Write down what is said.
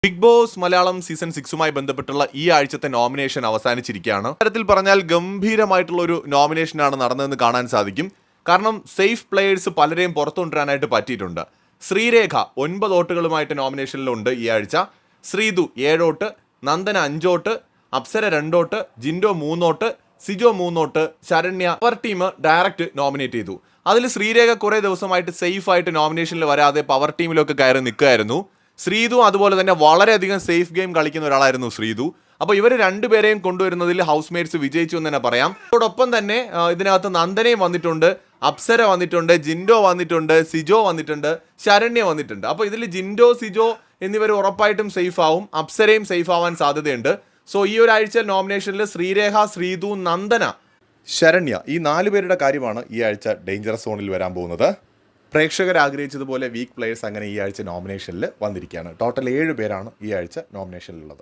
Big boss Malayalam season 6മായി ബന്ധപ്പെട്ടുള്ള ഈ ആഴ്ചത്തെ നോമിനേഷൻ അവസാനിച്ചിരിക്കുകയാണ്. തരത്തിൽ പറഞ്ഞാൽ ഗംഭീരമായിട്ടുള്ള ഒരു നോമിനേഷനാണ് നടന്നതെന്ന് കാണാൻ സാധിക്കും. കാരണം സേഫ് പ്ലേയേഴ്സ് പലരെയും പുറത്തുകൊണ്ടുവരാനായിട്ട് പറ്റിയിട്ടുണ്ട്. ശ്രീരേഖ 9 വോട്ടുകളുമായിട്ട് നോമിനേഷനിലുണ്ട് ഈ ആഴ്ച. Sreethu 7 vote, Nandana 5 vote, Apsara 2 vote, Jinto 3 vote, Sijo 3 vote, Saranya അവർ ടീം ഡയറക്റ്റ് നോമിനേറ്റ് ചെയ്തു. അതിൽ ശ്രീരേഖ കുറേ ദിവസമായിട്ട് സേഫ് ആയിട്ട് നോമിനേഷനിൽ വരാതെ പവർ ടീമിലൊക്കെ കയറി നിൽക്കുകയായിരുന്നു. ശ്രീതു അതുപോലെ തന്നെ വളരെയധികം സേഫ് ഗെയിം കളിക്കുന്ന ഒരാളായിരുന്നു ശ്രീതു. അപ്പോൾ ഇവർ രണ്ടുപേരെയും കൊണ്ടുവരുന്നതിൽ ഹൗസ് മേറ്റ്സ് വിജയിച്ചു എന്ന് തന്നെ പറയാം. അതോടൊപ്പം തന്നെ ഇതിനകത്ത് നന്ദനയും വന്നിട്ടുണ്ട്, അപ്സര വന്നിട്ടുണ്ട്, ജിൻഡോ വന്നിട്ടുണ്ട്, സിജോ വന്നിട്ടുണ്ട്, ശരണ്യ വന്നിട്ടുണ്ട്. അപ്പോൾ ഇതിൽ ജിൻഡോ, സിജോ എന്നിവർ ഉറപ്പായിട്ടും സേഫ് ആവും, അപ്സരയും സേഫ് ആവാൻ സാധ്യതയുണ്ട്. സോ ഈ ഒരാഴ്ച നോമിനേഷനിൽ ശ്രീരേഖ, ശ്രീതു, നന്ദന, ശരണ്യ ഈ 4 പേരുടെ കാര്യമാണ് ഈ ആഴ്ച ഡേഞ്ചറസ് സോണിൽ വരാൻ പോകുന്നത്. പ്രേക്ഷകർ ആഗ്രഹിച്ചതുപോലെ വീക്ക് പ്ലേയേഴ്സ് അങ്ങനെ ഈ ആഴ്ച നോമിനേഷനിൽ വന്നിരിക്കുകയാണ്. ടോട്ടൽ 7 പേരാണ് ഈ ആഴ്ച നോമിനേഷനിലുള്ളത്.